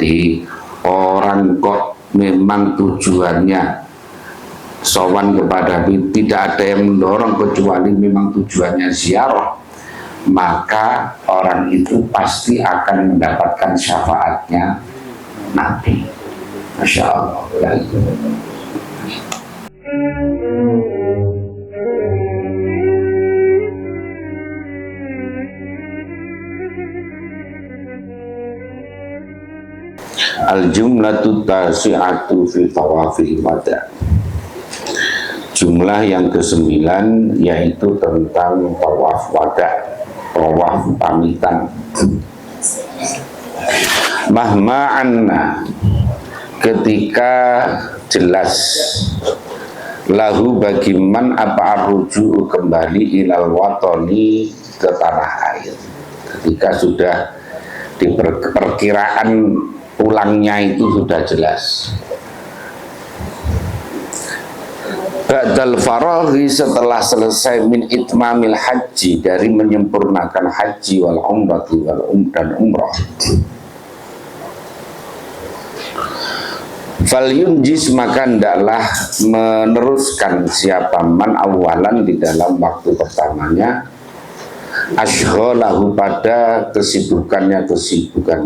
Jadi orang kok memang tujuannya sowan kepada Habib, tidak ada yang mendorong kecuali memang tujuannya ziarah, maka orang itu pasti akan mendapatkan syafaatnya Nabi. Masya Allah. Al-jumlatu tasi'atu fi tawafil wada. Jumlah yang ke-9 yaitu tentang tawaf wada, tawaf pamitan. Mahma anna, ketika jelas lahu bagiman apa arruju kembali ilal watoni, ke tanah air. Ketika sudah diperkiraan pulangnya itu sudah jelas. Ba'dal faraghi, setelah selesai min itmamil haji, dari menyempurnakan haji wal umrati dan umrah. Fal yunjis, maka hendaklah meneruskan siapa man awalan di dalam waktu pertamanya ashghalahu, pada kesibukan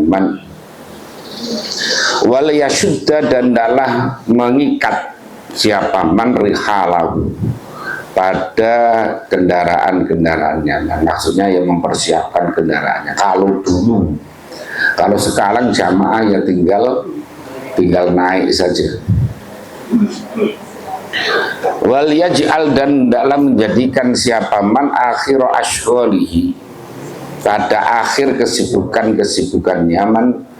man. Wal yashudda, dan hendaklah mengikat siapa man rihalahu, pada kendaraan-kendaraannya. Nah, maksudnya yang mempersiapkan kendaraannya. Kalau sekarang jamaah ya tinggal naik saja. Wal yaj'al, dan dalam menjadikan siapa man akhir ashghalihi, pada akhir kesibukannya man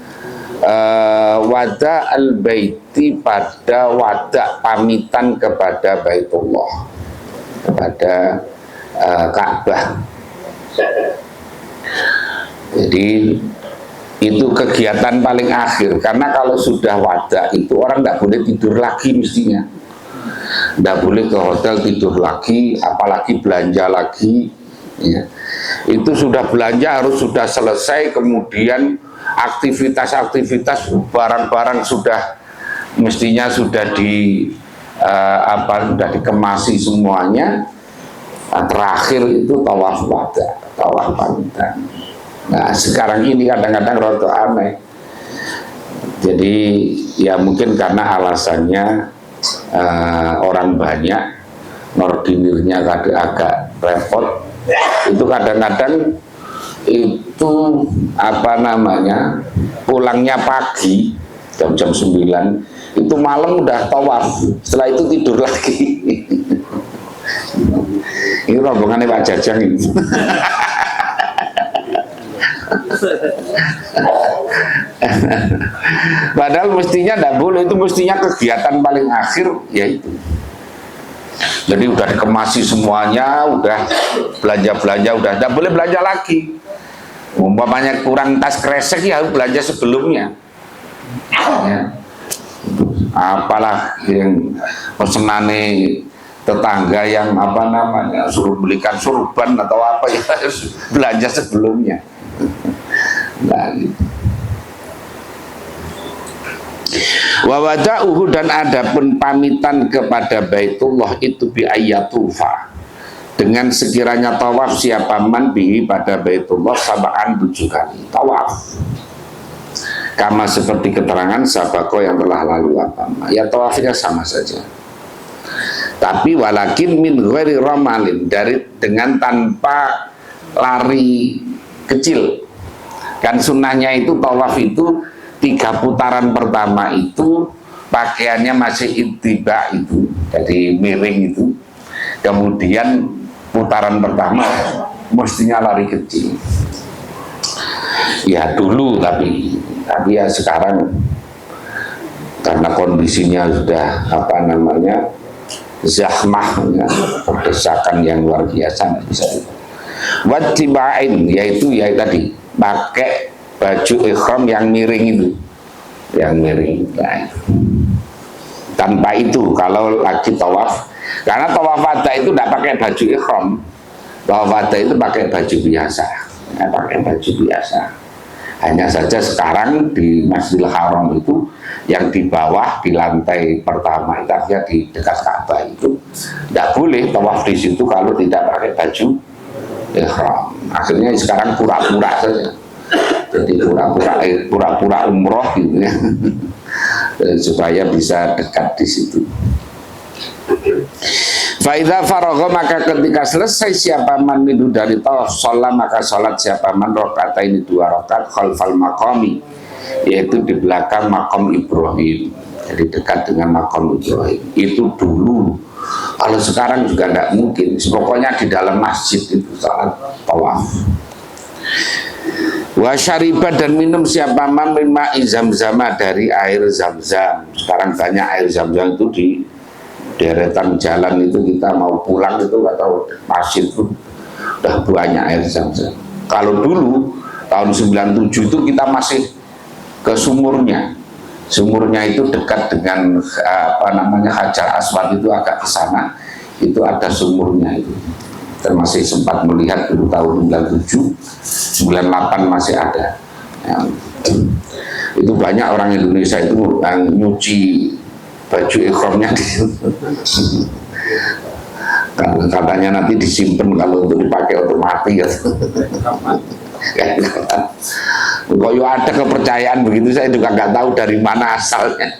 wada al-baiti, pada wada pamitan kepada Baitullah, kepada Ka'bah. Jadi itu kegiatan paling akhir, karena kalau sudah wada itu orang tidak boleh tidur lagi mestinya, tidak boleh ke hotel tidur lagi, apalagi belanja lagi ya. Itu sudah belanja harus sudah selesai, kemudian aktivitas barang-barang sudah mestinya sudah sudah dikemasi semuanya. Nah, terakhir itu tawaf wada, tawaf pamitan. Nah, sekarang ini kadang-kadang rada aneh. Jadi ya mungkin karena alasannya orang banyak, ngordinirnya agak repot. Itu kadang-kadang itu pulangnya pagi jam 9, itu malam udah tawaf, setelah itu tidur lagi. Ini rombongannya Pak Jajang ini. Padahal mestinya tidak boleh, itu mestinya kegiatan paling akhir yaitu. Jadi udah dikemasi semuanya, udah belanja-belanja, udah tidak boleh belanja lagi. Umpamanya kurang tas kresek ya harus belanja sebelumnya ya. Apalah yang pesenane tetangga yang suruh belikan surban atau apa ya, harus belanja sebelumnya. Nah, gitu. Wa wada'uhu, dan adapun pamitan kepada Baitullah itu bi ayyatufa, dengan sekiranya tawaf siapa man bihi pada Baitullah sab'an 7 kali tawaf, kama seperti keterangan sabako yang telah lalu ya tawafnya sama saja, tapi walakin min ghairi ramalin, dengan tanpa lari kecil. Kan sunnahnya itu tawaf itu 3 putaran pertama itu pakaiannya masih ittiba itu, jadi miring itu. Kemudian putaran pertama mestinya lari kecil. Ya dulu, tapi ya sekarang karena kondisinya sudah zahmah ya, perdesakan yang luar biasa, bisa. Wattibain, yaitu tadi pakai baju ikhram yang miring itu, yang miring. Nah, tanpa itu kalau lagi tawaf, karena tawaf wada itu tidak pakai baju ikhram, tawaf wada itu pakai baju biasa, pakai baju biasa. Hanya saja sekarang di Masjidil Haram itu yang di bawah di lantai pertama itu artinya di dekat Ka'bah itu tidak boleh tawaf di situ kalau tidak pakai baju ihram. Akhirnya sekarang pura-pura saja. Jadi pura-pura umroh gitu ya. Supaya bisa dekat di situ. Faidha faragha, maka ketika selesai siapa man minhu dari tawaf, sholat maka sholat siapa man rakaat ini 2 rakaat khalfal maqami, yaitu di belakang makam Ibrahim, jadi dekat dengan makam Ibrahim. Itu dulu, kalau sekarang juga tidak mungkin. Pokoknya di dalam masjid itu sholat tawaf. Wa syariba, dan minum siapa man min ma'i zamzama, dari air zam-zam. Sekarang banyak air zam-zam itu di deretan jalan itu, kita mau pulang itu atau masjid itu udah banyak air zam-zam. Kalau dulu tahun 97 itu kita masih ke sumurnya. Sumurnya itu dekat dengan Hajar Aswad, itu agak ke sana, itu ada sumurnya itu. Kita masih sempat melihat dulu tahun 97, 98 masih ada. Ya, itu banyak orang Indonesia itu yang nyuci baju ikhramnya di katanya nanti disimpan kalau untuk dipakai otomatis ya. Kok ada kepercayaan begitu, saya juga nggak tahu dari mana asalnya.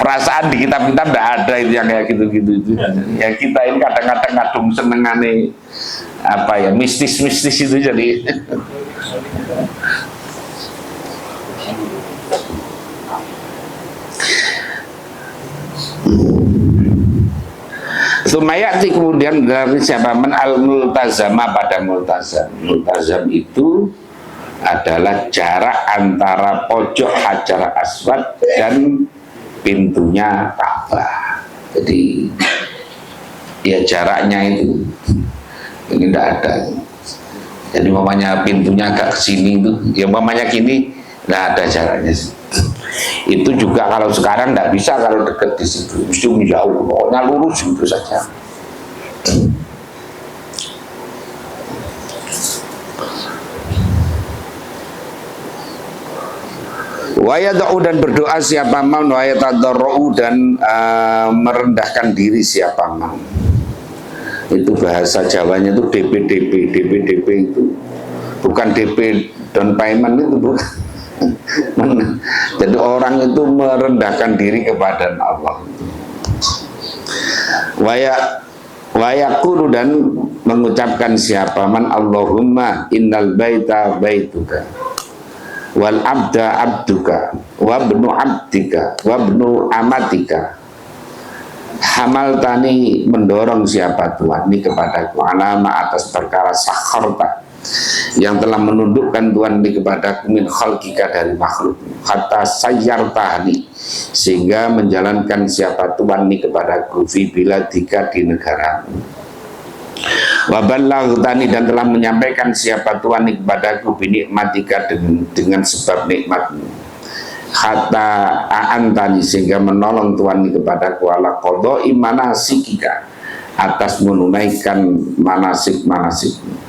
Perasaan di kitab-kitab tidak ada itu yang kayak gitu-gitu itu. Ya kita ini kadang-kadang ngadung senengane apa ya, mistis-mistis itu jadi. Sumayati, kemudian dari siapa man al-multazama, pada multazam. Multazam itu adalah jarak antara pojok Hajar Aswad dan pintunya Ka'bah. Jadi ya jaraknya itu ini tidak ada. Jadi mamanya pintunya agak kesini itu, ya mamanya gini, tidak ada jaraknya. Itu juga kalau sekarang tidak bisa, kalau dekat di situ mesti menjauh, pokoknya lurus gitu saja. Wayadau, dan berdoa siapa mau, wayatadarra'u, dan merendahkan diri siapa mau. Itu bahasa Jawanya itu DP itu bukan DP down payment, itu bukan. Jadi orang itu merendahkan diri kepada Allah. Wayakulu, dan mengucapkan siapa man, Allahumma innal baita baituka wal abda abduka wa ibnu abdika wa ibnu amatika, hamaltani, mendorong siapa Tuhan ini kepadaku, alama, atas perkara sakharta, yang telah menundukkan Tuhan ini kepadaku, min khalqika, dari makhluk, hatta sayyartahni, sehingga menjalankan siapa Tuhan ini kepadaku, fi biladika, di negaramu, wa ballaghtani, dan telah menyampaikan siapa Tuhan ini kepadaku, binikmatika, dengan sebab nikmatmu, hatta a'antani, sehingga menolong Tuhan ini kepadaku, ala qadha'i manasikika, atas menunaikan manasik-manasikmu.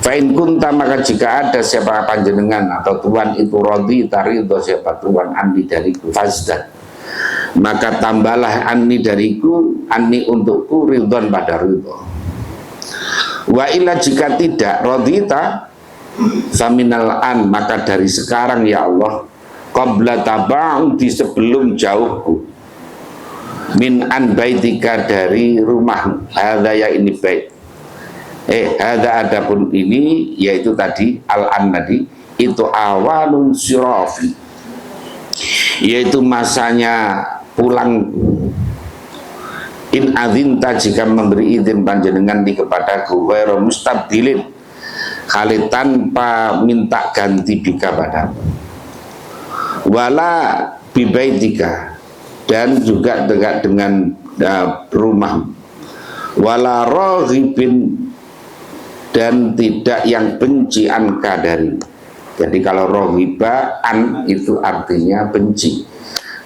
Fa'in kunta, maka jika ada siapa panjenengan atau Tuhan itu rodi taridho siapa Tuhan anni dariku, fazdah, maka tambahlah anni dariku, anni untukku, ridhon, pada ridho. Wa illa, jika tidak rodita, faminal an, maka dari sekarang ya Allah, qabla taba'udi, sebelum jauhku, min an baitika, dari rumahmu, hadza, ya ini bait, ada adapun ini, yaitu tadi al-an tadi itu awalun sirafi, yaitu masanya pulang, in adzinta, jika memberi izin panjenengan di kepadaku, ghairu mustabdilin, kali tanpa minta ganti bika padamu, wala bibaitika, dan juga dekat dengan rumah, wala raghibin, dan tidak yang benci anka dari. Jadi kalau rohiba an itu artinya benci,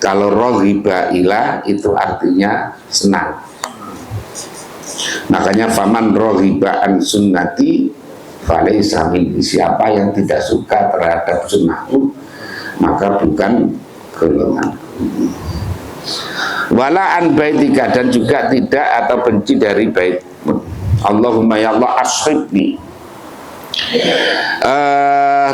kalau rohiba ila itu artinya senang. Makanya faman rohiba an sunnati Falaisa minni, siapa yang tidak suka terhadap sunnahku maka bukan golonganku. Wala an baitika, dan juga tidak atau benci dari baitmu. Allahumma ya Allah ashribni,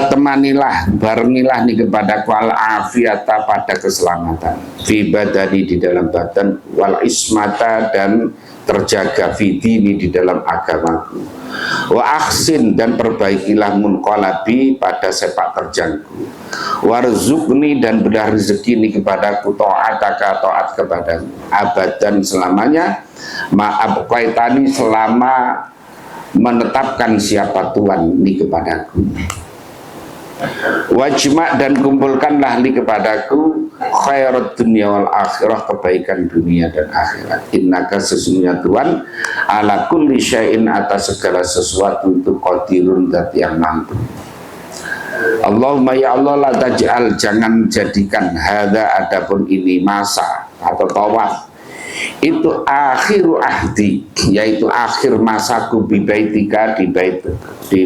temanilah, barengilah nih kepada wal afiata, pada keselamatan, fi badani, di dalam badan, wal ismata, dan terjaga, fi dini, di dalam agamaku, wa ahsin, dan perbaikilah munqalabi, pada sepak terjangku, warzuqni, dan bedah rezeki ini kepadaku, ta'ataka, taat kepadamu, abadan, selamanya, maaf kaitani, selama menetapkan siapa Tuhan ini kepadaku, wajma', dan kumpulkanlah li kepadaku khairat dunia wal akhirah, kebaikan dunia dan akhirat. Innaka, sesungguhnya Tuhan, ala kulli syai'in, atas segala sesuatu itu qadirun, zat yang mampu. Allahumma ya Allah la taj'al, jangan jadikan hadza, adapun ini, masa atau tawaf itu akhiru ahdi, yaitu akhir masaku, bibaitika, di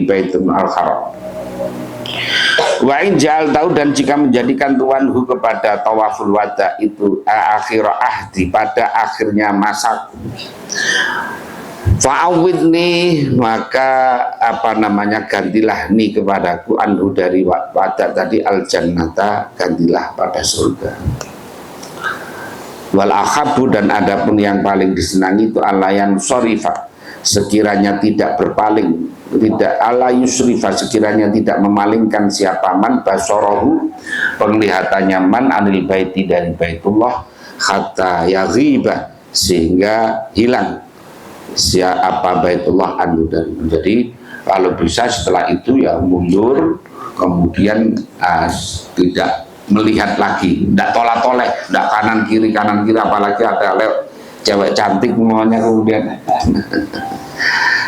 Baitul Haram. Wa in ja'al tahu, dan jika menjadikan Tuhanku kepada tawaful wada itu akhir ahdi, pada akhirnya masaku, fa'awidni, maka gantilah ni kepadaku, anhu, dari wada tadi, al jannata, gantilah pada surga. Wal akhabu, dan adapun yang paling disenangi itu alayan sorifa, sekiranya tidak berpaling, tidak ala yusrifa, sekiranya tidak memalingkan siapa man basorohu, penglihatannya man, anil baiti, dari Baitullah, hatta yaghiba, sehingga hilang siapa Baitullah anhu, dan jadi kalau bisa setelah itu ya mundur, kemudian tidak melihat lagi, tidak tolak-toleh, tidak kanan kiri, apalagi ada cewek cantik maunya kemudian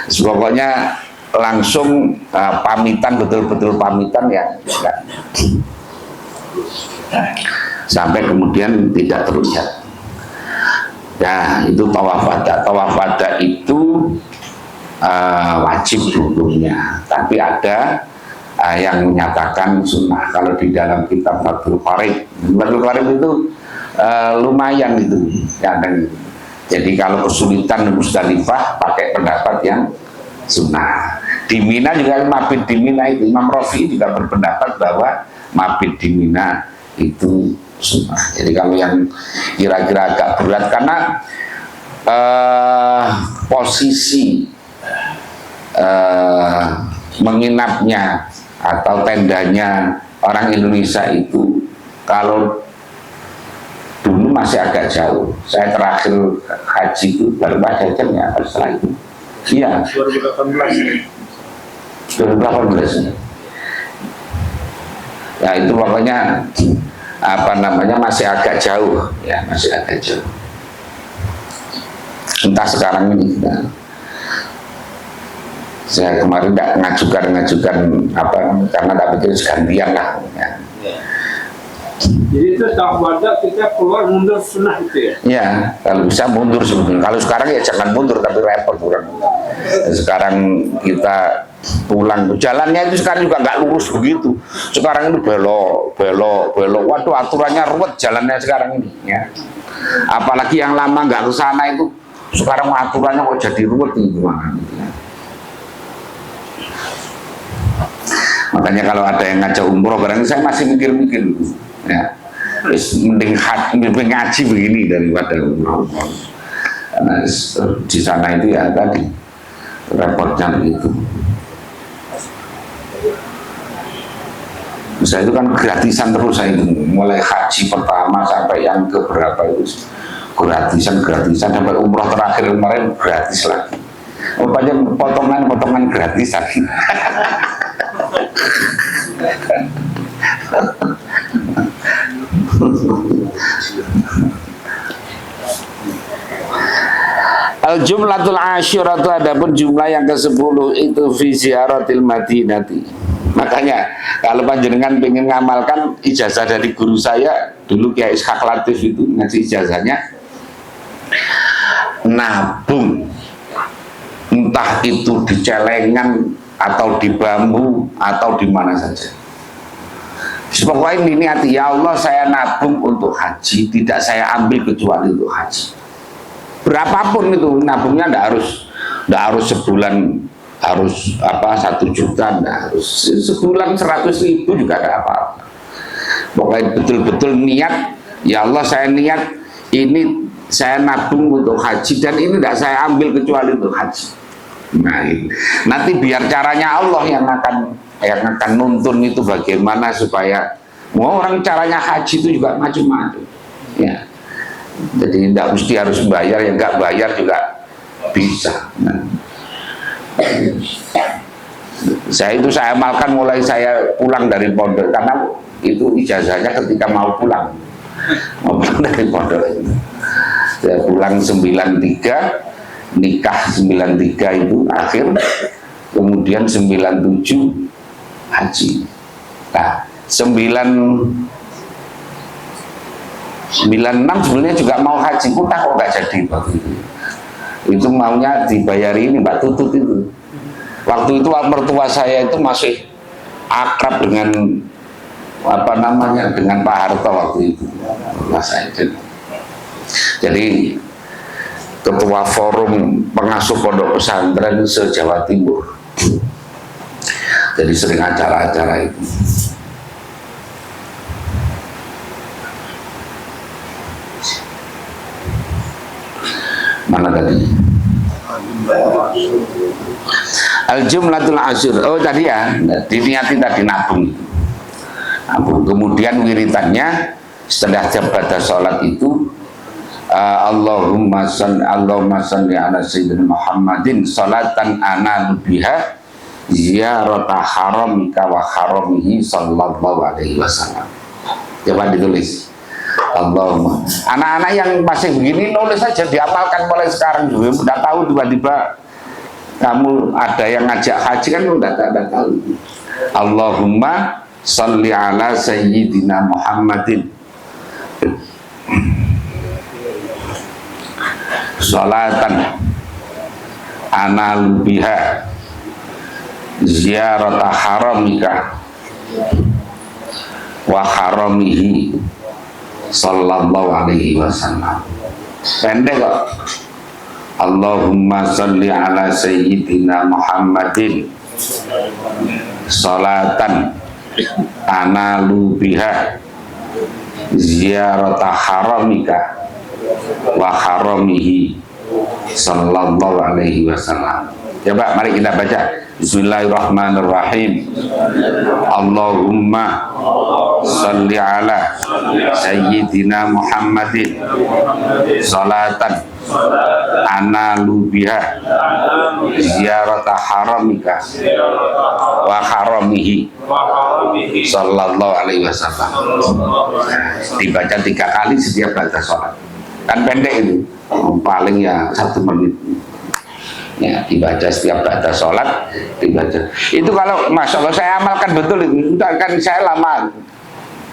pokoknya langsung pamitan, betul-betul pamitan ya, sampai kemudian tidak terlihat. Nah, itu tawaf wada. Tawaf wada itu wajib hukumnya, tapi ada yang menyatakan sunnah. Kalau di dalam kitab Fathul Qarib itu lumayan itu, jadi kalau kesulitan di Musdalifah pakai pendapat yang sunnah. Di Mina juga, mabit di Mina itu Imam Rafi'i juga berpendapat bahwa mabit di Mina itu sunnah. Jadi kalau yang kira-kira agak berat, karena posisi menginapnya atau tendanya orang Indonesia itu, kalau dulu masih agak jauh. Saya terakhir haji itu baru Pak Jajan ya, setelah itu. Iya. 2018. Ya itu pokoknya masih agak jauh ya, masih agak jauh. Entah sekarang ini. Saya kemarin tidak ngajukan karena tak pikir gantian lah ya. Jadi itu tawaf wada kita keluar mundur sunnah itu ya? Ya, kalau bisa mundur sebetulnya. Kalau sekarang ya jangan mundur, tapi repot kurang. Sekarang kita pulang, jalannya itu sekarang juga nggak lurus begitu. Sekarang itu belok. Waduh, aturannya ruwet jalannya sekarang ini. Ya. Apalagi yang lama nggak ke sana itu, sekarang aturannya kok jadi ruwet ini gimana? Ya. Makanya kalau ada yang ngajak umroh, barang saya masih mikir-mikir, ya, mending ngaji begini daripada umroh. Karena di sana itu ya tadi repotnya itu. Saya itu kan gratisan terus, saya mulai haji pertama sampai yang keberapa itu gratisan sampai umroh terakhir kemarin gratis lagi. Rupanya potongan gratisan. Al-jumlatul asyiratu, adapun jumlah yang ke-10 itu fi ziaratil Madinati. Makanya kalau panjenengan pengen ngamalkan ijazah dari guru saya dulu, Kiai Ishaq Latif itu ngasih ijazahnya, nabung entah itu di celengan atau di bambu atau di mana saja. Pokoknya ini niat, ya Allah saya nabung untuk haji, tidak saya ambil kecuali untuk haji. Berapapun itu nabungnya, tidak harus sebulan harus 1 juta, tidak harus sebulan 100.000 juga tidak apa-apa. Pokoknya betul-betul niat, ya Allah saya niat ini saya nabung untuk haji dan ini tidak saya ambil kecuali untuk haji. Nah, nanti biar caranya Allah yang akan nuntun itu bagaimana supaya orang caranya haji itu juga macam-macam. Ya, jadi tidak mesti harus bayar, yang nggak bayar juga bisa. Nah, saya amalkan mulai saya pulang dari pondok, karena itu ijazahnya ketika mau pulang dari pondok itu. Saya pulang 93, nikah 93 itu akhir, kemudian 97 haji. Nah, 96 sebenarnya juga mau haji, kok nggak jadi waktu itu. Itu maunya dibayari ini Mbak Tutut itu. Waktu itu mertua saya itu masih akrab dengan dengan Pak Harto waktu itu. Jadi ketua forum pengasuh pondok pesantren se-Jawa Timur. Jadi sering acara-acara itu. Mana tadi? Al-jumlatul asyur. Oh tadi ya, diniati tadi nabung. Kemudian wiritannya setelah jabatan sholat itu Allahumma salli ala sayyidina Muhammadin salatan analu biha ziyarata haramika wa haramihi sallallahu alaihi wasallam. Coba ditulis Allahumma. Anak-anak yang masih begini nulis saja, diamalkan mulai sekarang juga. Udah tahu tiba-tiba kamu ada yang ngajak haji kan udah tahu. Allahumma salli ala sayyidina Muhammadin salatan analu biha ziyarata haramika wa haramihi sallallahu alaihi wasallam. Pendek kok. Allahumma salli ala sayyidina Muhammadin salatan analu biha ziyarata haramika wa haramihi sallallahu alaihi wasallam. Coba mari kita baca. Bismillahirrahmanirrahim. Allahumma salli ala sayyidina Muhammadin salatan analu biha ziyarata haramika wa haramihi sallallahu alaihi wasallam. Dibaca 3 kali setiap baca sholat. Kan pendek itu, paling ya 1 menit. Ya, dibaca setiap baca sholat, dibaca. Itu kalau masya Allah saya amalkan betul itu. Kan saya lama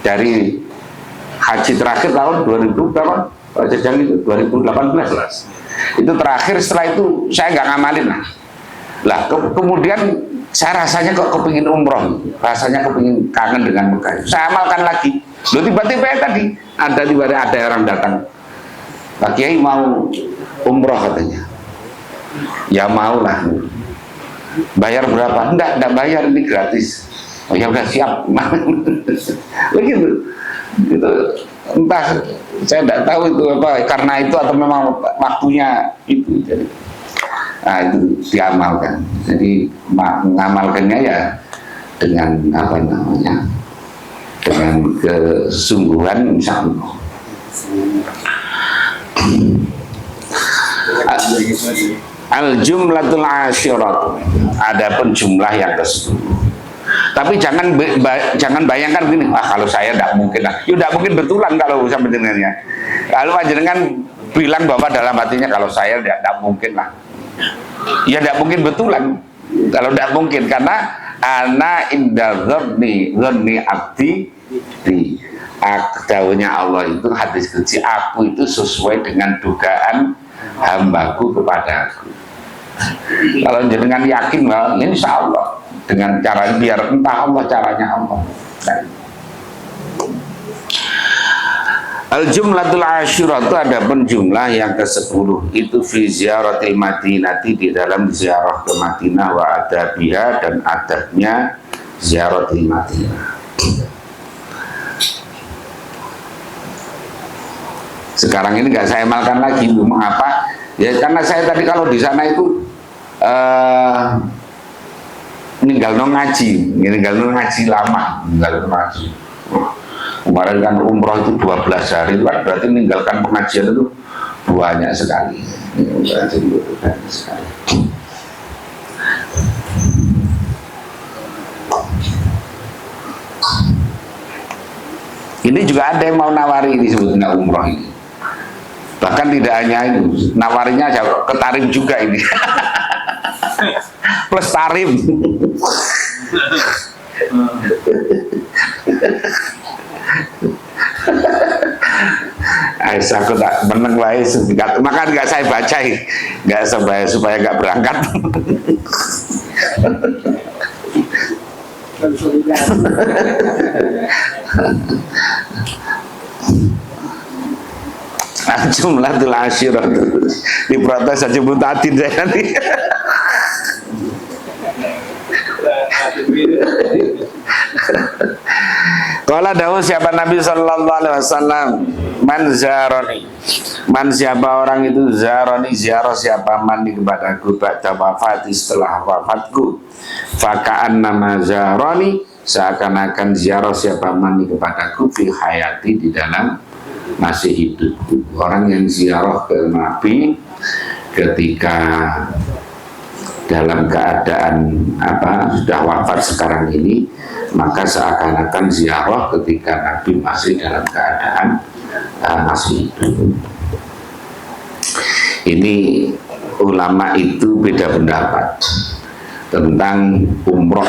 dari haji terakhir tahun 2000 berapa? Jajang itu 2018 lah. Itu terakhir, setelah itu saya nggak ngamalin lah. Kemudian saya rasanya kok kepingin umroh, rasanya kepingin kangen dengan Mekah. Saya amalkan lagi. Loh, tiba-tiba tadi ada orang datang, Pak Kiai mau umroh katanya. Ya mau lah. Bayar berapa? Enggak bayar, ini gratis. Oh ya udah siap. Begitu. Gitu. Entah, saya tidak tahu itu apa, karena itu atau memang waktunya itu. Jadi, nah itu diamalkan. Jadi mengamalkannya ya dengan dengan kesungguhan, insya Allah. Al-jumlatul asyirat, adapun jumlah yang ke-10. Tapi jangan bayangkan gini, kalau saya tidak mungkin lah. Ya tidak mungkin betulan kalau sampai dengannya. Kalau panjenengan bilang bahwa dalam hatinya kalau saya tidak mungkin lah. Ya tidak mungkin betulan. Kalau tidak mungkin, karena ana inda dzanni abdi di dawuhnya Allah itu hadis qudsi, aku itu sesuai dengan dugaan hambaku kepada aku. Kalau jenengan yakin bahwa insya Allah dengan cara biar entah Allah caranya Allah. Al-jumlatul asyirah itu ada pun jumlah yang ke-10 itu fi ziaratil madinati di dalam ziarah ke Madinah wa adabiha dan adabnya ziaratil Madinah. Sekarang ini nggak saya amalkan lagi, mengapa? Ya karena saya tadi kalau di sana itu ninggal ngaji lama, ninggal ngaji. Kemarin kan umroh itu 12 hari itu kan berarti meninggalkan pengajian itu banyak sekali. Ini juga ada yang mau nawari ini sebetulnya umroh ini. Bahkan tidak hanya itu, nawarinya ke Tarim juga ini. Plus Tarim. Aisyah aku tak meneng wae maka nggak saya baca nggak supaya nggak berangkat. Jumlatul asyirah diprotes aja mutadin saya nanti. Kala dawuh siapa Nabi sallallahu alaihi wasallam, man zaroni, man siapa orang itu zaroni ziarah siapa man kepadaku ba'da wafati setelah wafatku, fakaan nama zaroni seakan-akan ziarah siapa man kepadaku fi hayati di dalam masih hidupku. Orang yang ziarah ke Nabi ketika dalam keadaan sudah wafat sekarang ini, maka seakan-akan ziarah ketika Nabi masih dalam keadaan masih hidup. Ini ulama itu beda pendapat tentang umroh.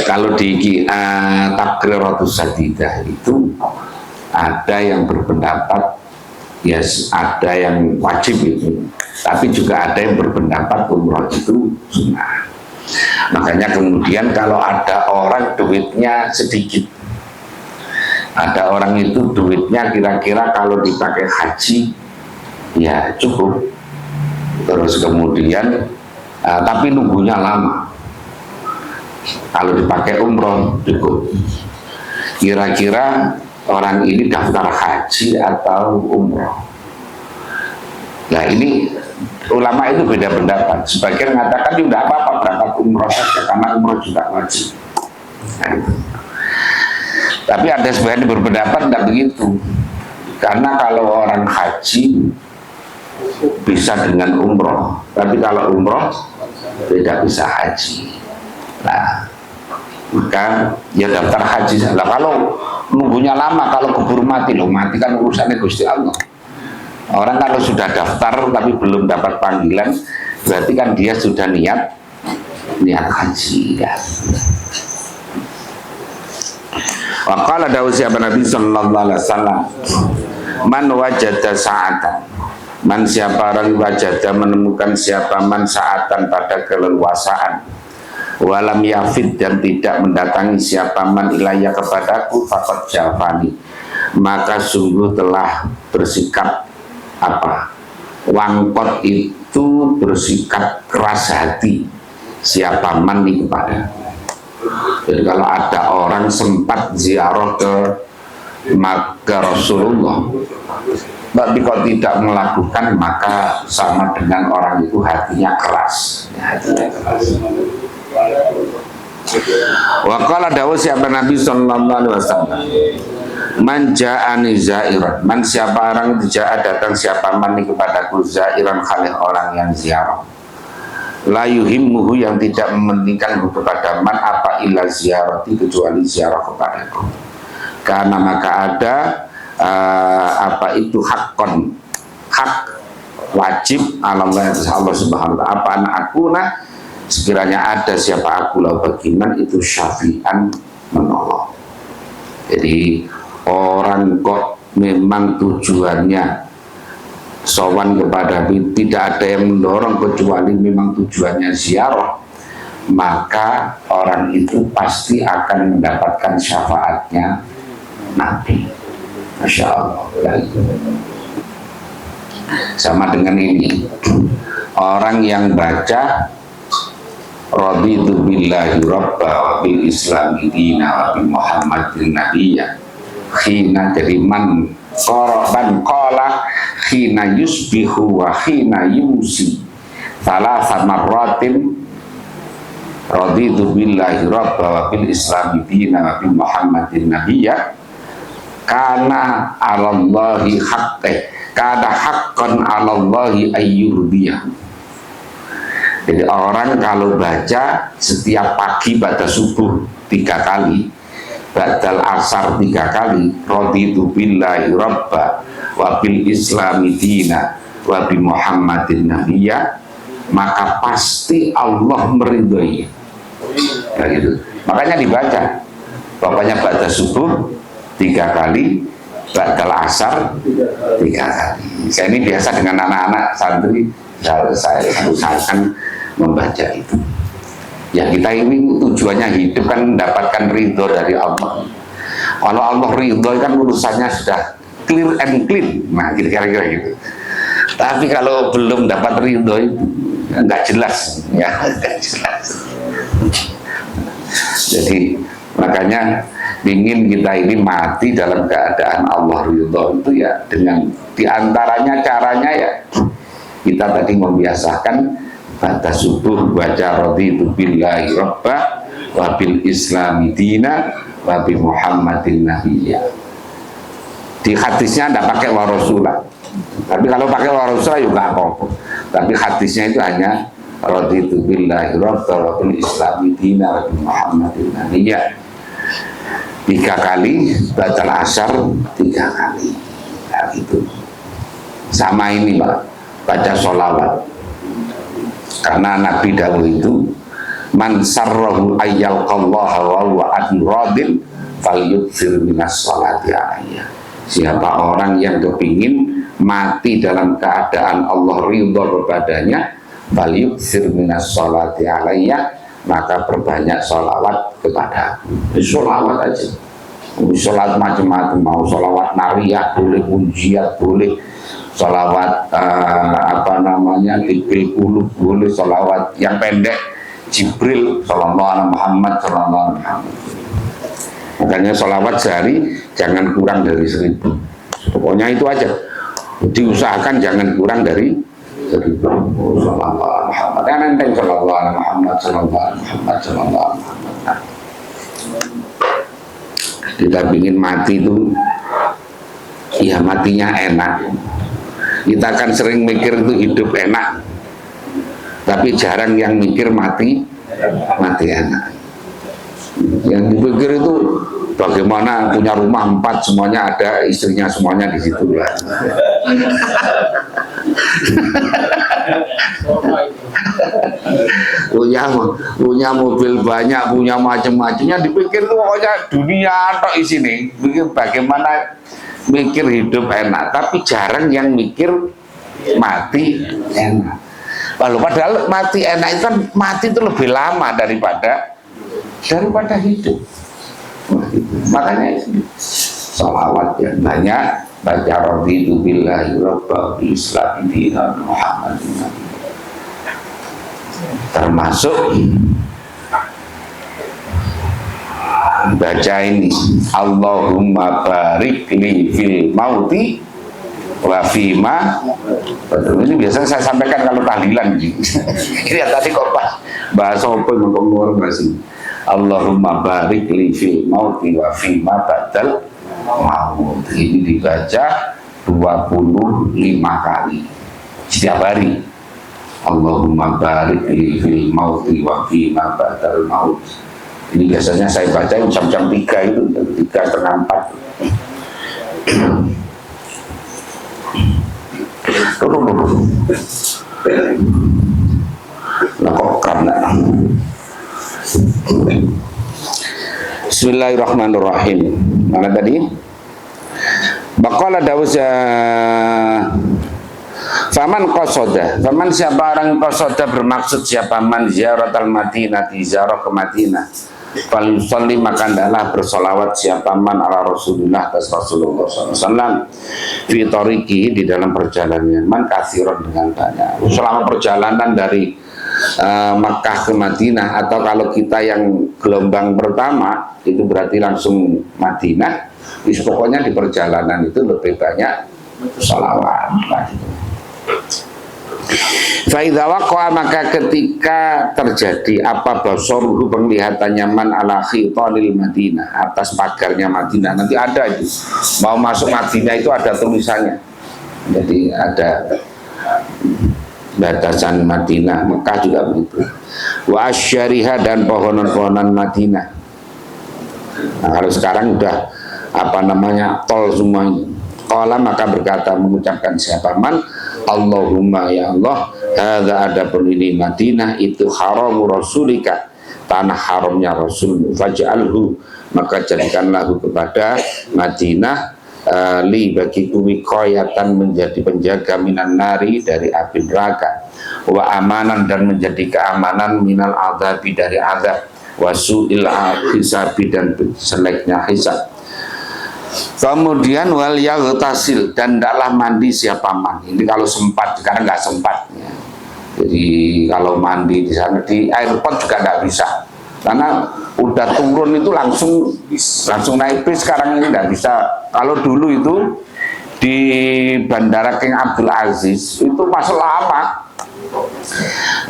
Kalau di Taqriratus Sadidah itu ada yang berpendapat ada yang wajib itu, tapi juga ada yang berpendapat umroh itu sunnah. Makanya kemudian kalau ada orang duitnya sedikit, ada orang itu duitnya kira-kira kalau dipakai haji ya cukup, terus kemudian tapi nunggunya lama, kalau dipakai umroh cukup. Kira-kira orang ini daftar haji atau umroh? Nah ini ulama itu beda pendapat. Sebagian mengatakan tidak apa-apa berangkat umroh saja karena umroh juga wajib. Nah, tapi ada sebagian yang berpendapat tidak begitu, karena kalau orang haji bisa dengan umroh, tapi kalau umroh tidak bisa haji. Nah maka ya daftar haji salah. Kalau nunggunya lama, kalau keburu mati, mati kan urusannya Gusti Allah. Orang kalau sudah daftar tapi belum dapat panggilan, berarti kan dia sudah niat haji ya. Wa qala dawuh siapa Nabi sallallahu alaihi wasallam, man wajada sa'atan, man siapa orang wajada menemukan siapa man sa'atan pada keleluasaan, walam yafid dan tidak mendatangi siapa man ilayya kepadaku, faqad jafani maka sungguh telah bersikap wangkot itu bersikap keras hati siapa man kepada. Jadi kalau ada orang sempat ziarah ke Rasulullah tapi kalau tidak melakukan, maka sama dengan orang itu hatinya keras, Wa qala dawuh siapa Nabi sallallahu alaihi wasallam, man ja'ani zairan, man siapa orang ja'a datang siapa man kepadaku zairan khalih orang yang ziarah, la yuhimmuhu yang tidak mementingkan kepada man apa illa ziyarati kecuali ziarah kepadaku, karena maka ada itu hakon, hak wajib Allah subhanahu wa ta'ala apa anak akuna sekiranya ada siapa aku lau bagiman itu syafi'an menolong. Jadi orang kok memang tujuannya sowan kepada Nabi, tidak ada yang mendorong kecuali memang tujuannya ziarah, maka orang itu pasti akan mendapatkan syafaatnya Nabi. Masya Allah. Sama dengan ini, orang yang baca raditu billahi rabba wa bil islami dina wa bi muhammadin nabiyya khina, jadi man qaraban qala khina yusbihu wa khina yusi thalatha marratin raditu billahi rabba wa bil islami dina wa bi muhammadin nabiyya kana 'alallahi haqqan, kada haqqan 'alallahi ayyurdiyah. Jadi orang kalau baca setiap pagi pada subuh 3 kali, badal asar 3 kali, raditu billahi rabba wa bil islami dina wa bi muhammadin nabiyya, maka pasti Allah meridhoi. Nah, gitu. Makanya dibaca, pokoknya pada subuh 3 kali, badal asar 3 kali. Saya ini biasa dengan anak-anak santri, saya usahakan membaca itu. Ya, kita ini tujuannya hidup kan mendapatkan ridho dari Allah. Kalau Allah ridho kan urusannya sudah clear and clean. Nah, kira-kira gitu. Tapi kalau belum dapat ridho itu nggak jelas, ya, nggak jelas. Jadi makanya ingin kita ini mati dalam keadaan Allah ridho itu ya dengan diantaranya caranya ya kita tadi membiasakan pada subuh baca raditu billahi rabba wa bil islami dina wa bi muhammadin nabiyya. Di hadisnya tidak pakai wa rasulah, tapi kalau pakai wa rasulah juga apa-apa, tapi hadisnya itu hanya raditu billahi rabba wa bil islami dina wa bi muhammadin nabiyya 3 kali, batal asar 3 kali. Nah, gitu. Sama ini Pak, baca sholawat. Karena Nabi dahulu itu man sarrahu ayyalqallaha wa huwa radin falyukthir minas sholati alayya. Siapa orang yang kepingin mati dalam keadaan Allah ridha kepadanya, falyukthir minas sholati alayya, maka perbanyak sholawat kepada aku. Sholawat aja, sholawat macam-macam, mau sholawat nariyah boleh, unjiat boleh, sholawat apa namanya tibil kulub boleh, sholawat yang pendek Jibril sallallahu alaihi Muhammad sallallahu alaihi Muhammad. Makanya sholawat sehari jangan kurang dari 1000. Pokoknya itu aja, diusahakan jangan kurang dari 1000. Sallallahu alaihi Muhammad. Yang nenteng sallallahu alaihi Muhammad sallallahu alaihi Muhammad sallallahu alaihi Muhammad. Kita ingin mati itu ya matinya enak. Kita kan sering mikir itu hidup enak, tapi jarang yang mikir mati enak. Yang dipikir itu bagaimana punya rumah 4 semuanya ada istrinya semuanya di situ lah. punya mobil banyak, punya macam-macamnya, dipikir itu pokoknya dunia atau isi nih. Pikir bagaimana mikir hidup enak, tapi jarang yang mikir mati enak. Lalu padahal mati enak itu kan, mati itu lebih lama daripada hidup. Makanya sholawat yang banyak, baca raditu billahi rabba bil islami dina muhammadin nabiyya. Termasuk baca ini Allahumma barik li fil mauti wa fima. Ini biasanya saya sampaikan kalau tahlilan ini tadi kok pas bahasa apa yang keluar masih Allahumma barik li fil mauti wa fima badal maut. Ini dibaca 25 kali setiap hari. Allahumma barik li fil mauti wa fima badal maut. Ini biasanya saya baca jam-jam 3 itu, jam 3:30, 4. Nah kok karena Bismillahirrahmanirrahim. Mana tadi? Baqala Dawza Faman qasoda, faman siapa orang qasoda bermaksud siapa man ziaratal Madinah, di ziarah ke Madinah, fal yusalli maka hendaklah bersolawat siapa man ala Rasulullah atas Rasulullah SAW fi tariqi di dalam perjalanannya man katsiran dengan banyak. Selama perjalanan dari Makkah ke Madinah, atau kalau kita yang gelombang pertama itu berarti langsung Madinah, pokoknya di perjalanan itu lebih banyak sholawat. Fa'idha waqa'a maka ketika terjadi apa basoruhu penglihatannya man ala khitanil Madinah, atas pagarnya Madinah, nanti ada itu mau masuk Madinah itu ada tulisannya, jadi ada batasan Madinah. Mekah juga begitu. Wa asyariha dan pohonan-pohonan Madinah. Nah, kalau sekarang udah apa namanya tol semuanya. Qala maka berkata mengucapkan siapa man Allahumma ya Allah hadza adapun ini Madinah itu haramu rasulika, tanah haramnya Rasul, faj'alhu maka jadikanlah kepada Madinah li bagiku wiqayatan menjadi penjaga minan nari dari api neraka, wa amanan dan menjadi keamanan minal adzabi dari azab, wa su'il hisabi dan jeleknya hisab. Kemudian wal yaghtasil dan hendaklah mandi siapa man. Ini kalau sempat, sekarang nggak sempat ya. Jadi kalau mandi di sana di airport juga nggak bisa, karena udah turun itu langsung naik bis. Sekarang ini nggak bisa. Kalau dulu itu di Bandara King Abdul Aziz itu masuk lama,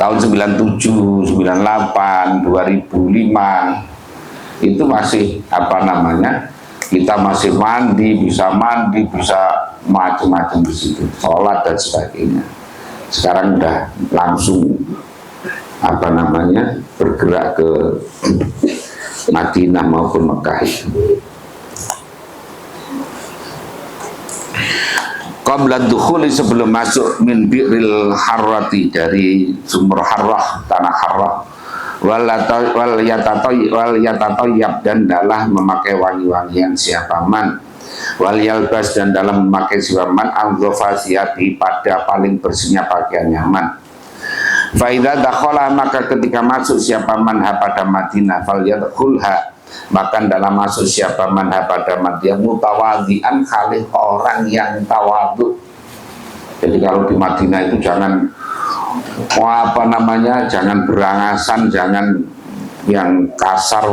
tahun 97, 98, 2005 itu masih apa namanya, kita masih mandi, bisa macam-macam di situ, sholat dan sebagainya. Sekarang udah langsung apa namanya bergerak ke Madinah maupun Mekah itu. Qabla dukhuli sebelum masuk min bi'ril harrati dari sumur harrah, tanah harrah, wal yatatayyab dan dalam memakai wangi-wangian siapa man, wal yalbas dan dalam memakai siapa man al-ghafasiyati pada paling bersihnya pakaian nyaman. Fa'idha dakhala maka ketika masuk siapa man pada Madinah fal yadkhulha maka dalam masuk siapa man pada Madinah mutawadhi'an khalih orang yang tawadhu. Jadi kalau di Madinah itu jangan apa namanya, jangan berangasan, jangan yang kasar,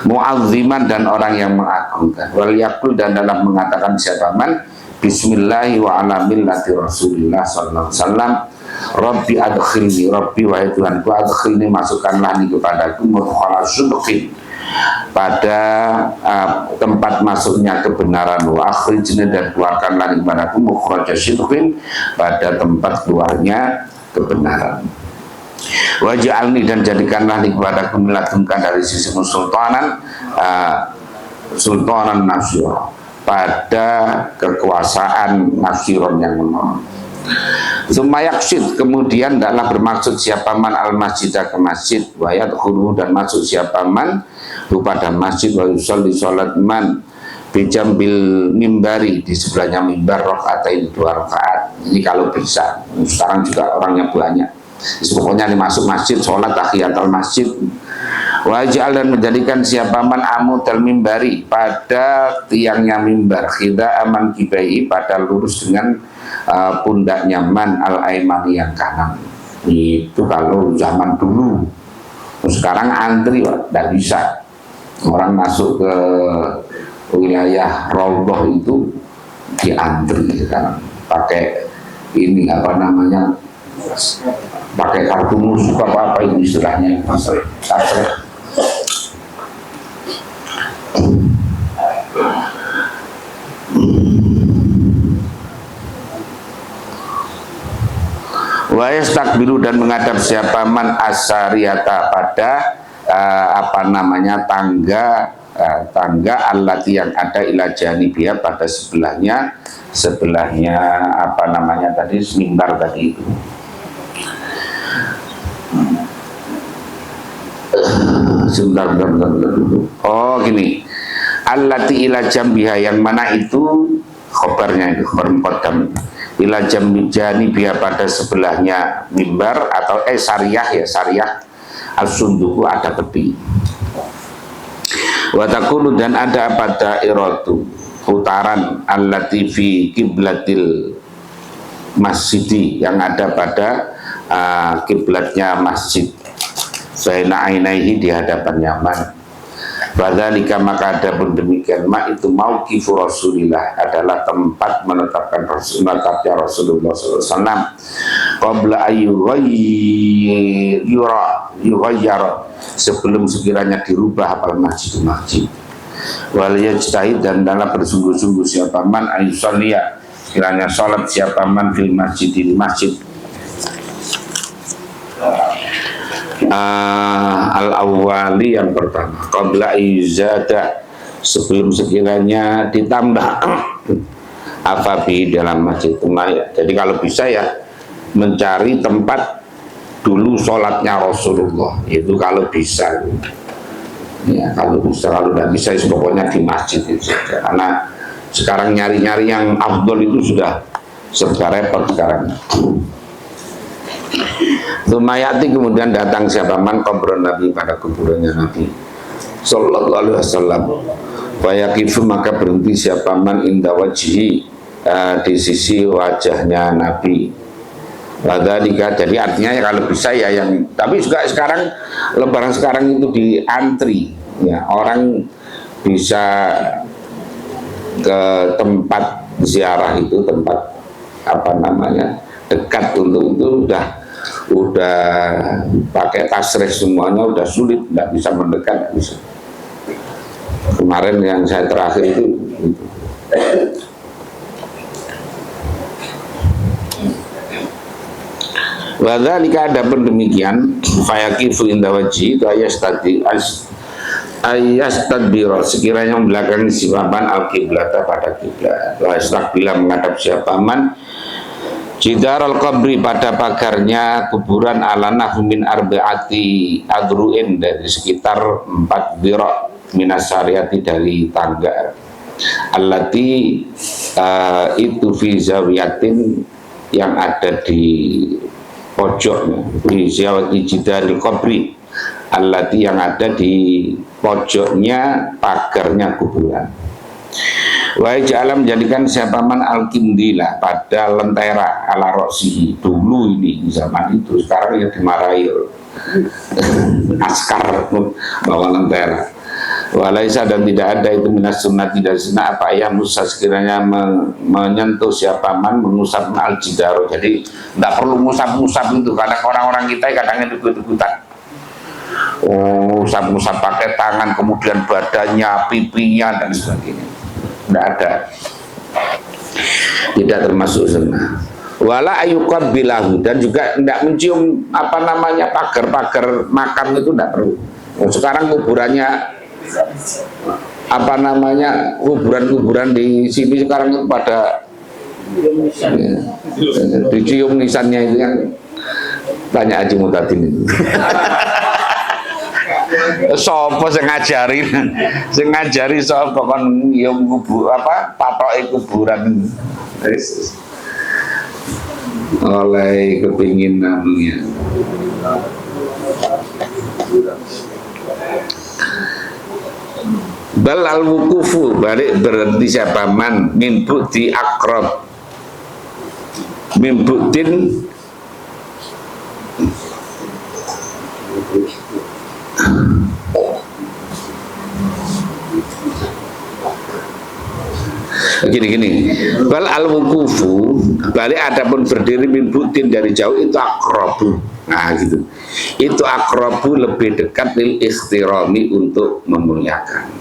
mu'azziman dan orang yang mengagungkan, wal yaqul dan dalam mengatakan siapa man bismillahi wa ala millati Rasulillah sallallahu alaihi wasallam Rabbi adkhilni, Rabbi wahai Tuhanku adkhilni masukkanlah nih kepadaku mudkhala sidqin pada tempat masuknya kebenaran, wa akhrijni dan keluarkanlah nih kepadaku mukhraja sidqin pada tempat keluarnya kebenaran, waj'alni dan jadikanlah nih kepadaku miladunka dari sisi sultanan sultanan nasyira pada kekuasaan nasyiron yang menolong. Sumayaksid kemudian adalah bermaksud siapa man al masjidah ke masjid, wa yadkhulu dan masuk siapa man pada masjid, wa yusalli sholat man bijambil mimbari di sebelahnya mimbar rakaatain 2 rakaat. Ini kalau bisa, sekarang juga orangnya banyak. Pokoknya masuk masjid sholat tahiyatul masjid. Waj'al dan menjadikan siapa man amudal mimbari pada tiangnya mimbar, khida aman kibai pada lurus dengan pundaknya man al aimani yang kanan. Itu kalau zaman dulu. Sekarang antri tidak bisa. Orang masuk ke wilayah Raudhah itu diantri sekarang pakai ini apa namanya, pakai kartu musuh apa ini istilahnya, wa yastakbilu dan menghadap siapa man asyariyata pada apa namanya tangga allati yang ada ila janibiyah pada sebelahnya apa namanya tadi mimbar tadi itu. Sebentar. Oh gini, allati ila jambiha yang mana itu khobarnya itu khobar muqaddam ila jamijani biar pada sebelahnya mimbar atau syariah ya syariah as-sunduku ada tepi. Wa takunu dan ada pada iratu putaran allati fi kiblatil masjidi yang ada pada kiblatnya masjid. Baina ainaihi di hadapannya man. Wadzalika maka ada pun demikian ma itu mauqifu Rasulillah adalah tempat menetapkan menetapnya Rasulullah SAW qabla yughayyara sebelum sekiranya dirubah apal masjid wal yajtahid dan dalam bersungguh-sungguh siapa man ayusalliya kiranya salat siapa man fil masjid di masjid al-awwali yang pertama qabla izada sebelum sekiranya ditambah afabi dalam masjid Umayyah. Jadi kalau bisa ya mencari tempat dulu sholatnya Rasulullah itu kalau bisa ya, kalau bisa, kalau tidak bisa pokoknya di masjid itu saja. Karena sekarang nyari-nyari yang afdol itu sudah serba repot sekarang. Lumayati kemudian datang siapa man kuburan Nabi pada kuburannya Nabi Sallallahu Alaihi Wasallam. Fayakifu maka berhenti siapa man inda wajhi di sisi wajahnya Nabi. Wadhalika jadi artinya ya kalau bisa ya yang tapi juga sekarang lebaran sekarang itu diantri ya orang bisa ke tempat ziarah itu tempat apa namanya dekat untuk itu udah pakai tasrih semuanya udah sulit, nggak bisa mendekat, nggak bisa. Kemarin yang saya terakhir itu wadzalika ada pun demikian fayaqifu inda wajhi itu ayastadbira sekiranya membelakangi siwaban al-qiblata pada kiblat wa yastaqbila menghadap siapa man jidar al-qabri pada pagarnya kuburan ala nahmin arba'ati adru'in dari sekitar 4 dira' minas syariati dari tangga allati itu fi zawiyatin yang ada di pojoknya di zawati jidar al-qabri allati yang ada di pojoknya pagarnya kuburan. Wa ja'ala menjadikan siapa man al-kindila pada lentera ala roksihi dulu ini zaman itu, sekarang ya dimarahi askar bawa lentera. Walaisa dan tidak ada itu minas sunnah tidak sunnah apa ya musa sekiranya menyentuh siapa man mengusap al-jidaro. Jadi tidak perlu musap-musap itu karena orang-orang kita kadang ikut-ikutan musap-musap pakai tangan kemudian badannya, pipinya dan sebagainya. Tidak ada, tidak termasuk sunnah. Wala ayuqab bilahu dan juga tidak mencium apa namanya pagar-pagar makam itu tidak perlu. Sekarang kuburannya apa namanya kuburan-kuburan di sini sekarang itu pada dicium nisannya itu yang tanya Haji Mutadin itu. Sopo sing ngajari sopo kon yo kubur apa patoke kuburan oleh kepingin namanya bal al wukufu balik berhenti siapa man min bu'ti akrab min bu'tin gini bal al wukufu balik adapun berdiri min bu'tin dari jauh itu akrabu. Nah gitu, itu akrabu lebih dekat lil ikhtirami untuk memuliakan.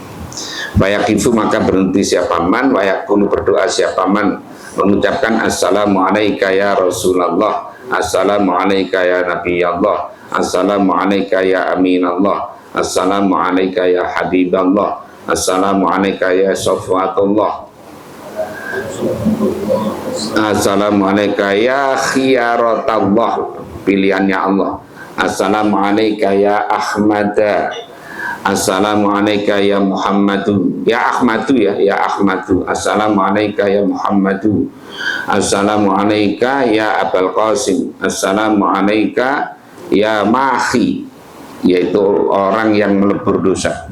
Wayakifu maka berhenti siapa man wayakunu berdoa siapa man mengucapkan assalamu alaika ya Rasulullah, assalamu alaika ya Nabi Allah, assalamu alaika ya Amin Allah, assalamu alaika ya Habiballah, assalamu alaika ya Safwatullah, assalamu alaika ya Khiyaratullah, pilihannya Allah, assalamu alaika ya Ahmada, Assalamu alayka ya Muhammadu ya Ahmadu ya Ahmadu. Assalamu alayka ya Muhammadu. Assalamu alayka ya Abul Qasim. Assalamu alayka ya Mahi, yaitu orang yang melebur dosa.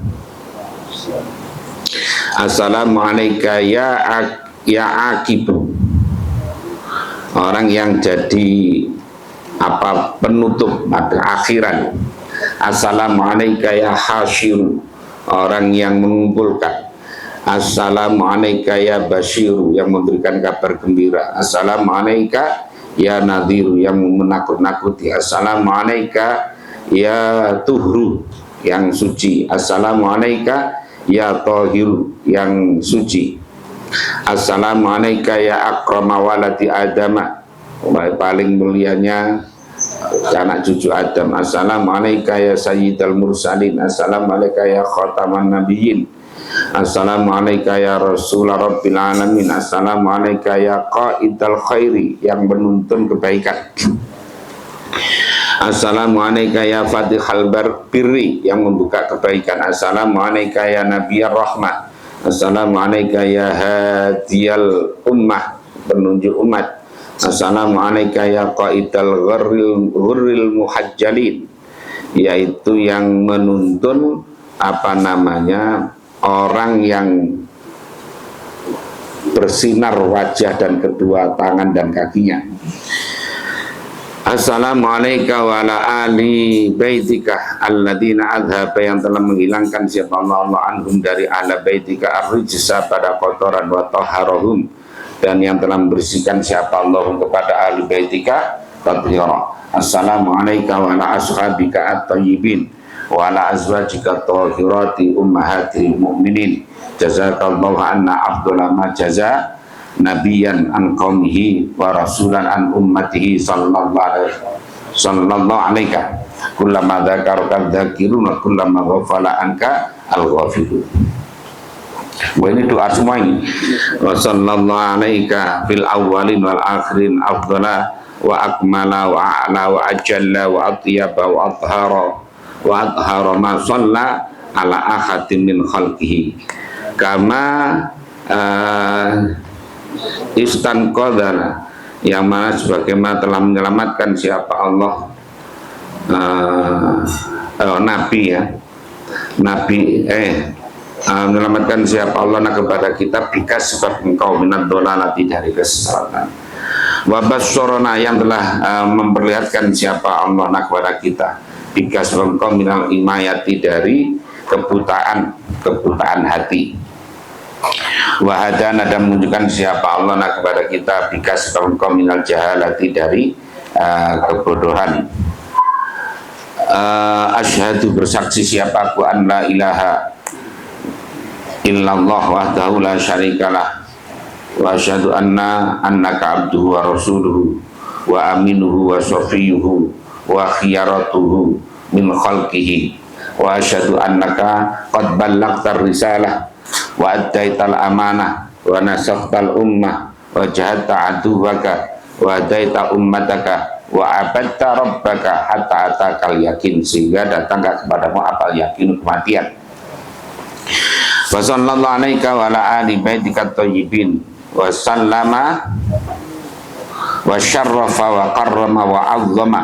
Assalamu alayka ya Akibu, orang yang jadi penutup pada akhiran. Assalamu alayka ya Hashir, orang yang mengumpulkan. Assalamu alayka ya Bashiru, yang memberikan kabar gembira. Assalamu alayka ya Nadhiru, yang menakut-nakuti. Assalamu alayka ya Tuhru, yang suci. Assalamu alayka ya Tahiru, yang suci. Assalamu alayka ya akrama waladi Adama, paling mulianya anak cucu Adam. Assalamu alayka ya sayyidal mursalin. Assalamu alayka ya khataman nabiyyin. Assalamu alayka ya Rasulullah Rabbil Alamin. Assalamu alayka ya qaidal khairi, yang menuntun kebaikan. Assalamu alayka ya fatihal birri, yang membuka kebaikan. Assalamu alayka ya nabiyar rahmah. Assalamu alayka ya hadiyal ummah, penunjuk umat. Assalamu alayka ya qaidal ghurril muhajjalin, yaitu yang menuntun orang yang bersinar wajah dan kedua tangan dan kakinya. Assalamu alayka wa ala ali baitika alladina adhaba, yang telah menghilangkan siapa Allah anhum dari ahla baitika ar-rijsa, pada kotoran, wa taharahum, dan yang telah membersihkan siapa Allah kepada ahli baitika tathira. Assalamu alayka wa ala ashabika at-tayyibin wa ala azwajika at-tahirati ummahatil mu'minin. Jazakallahu anna afdhala ma jaza nabiyan an qaumihi wa rasulan an ummatihi sallallahu alaika kullama dzakaraka dzakiruna kullama ghafala anka al-ghafilun. Wah, ini doa semua ini. Wa sallallahu alaika fil awwalin wal akhirin afdhala wa akmala wa a'la wa ajalla wa atyaba wa athhara ma shalla ala ahadin min khalqihi kama istan qadana, yang mana sebagaimana telah menyelamatkan siapa Allah menyelamatkan siapa Allah kepada kita bikas sebab engkau minat dolalati, dari kesesatan. Wa basyarana, yang telah memperlihatkan siapa Allah kepada kita bikas sebab engkau minal imayati, dari kebutaan hati. Wahadana, dan menunjukkan siapa Allah kepada kita bikas sebab minal jahalati, dari kebodohan. Asyhadu, bersaksi siapa aku, an la ilaha illallah wahdahu la syarikalah, wa asyhadu annaka abduhu wa rasuluhu wa aminuhu wa safiyuhu wa khiyaratuhu min khalqihi, wa asyhadu annaka qad ballaghtar risalah wa addaital amanah wa nasakhtal ummah wa jahadta aduwaka wa hadaita ummataka wa abadta rabbaka hatta atakal yakin, sehingga datang kepadamu apal yakin, kematian. Wa sallallahu alaika wa ala ali baitika thayyibin wa sallama wa syarrafa wa karrama wa 'azzama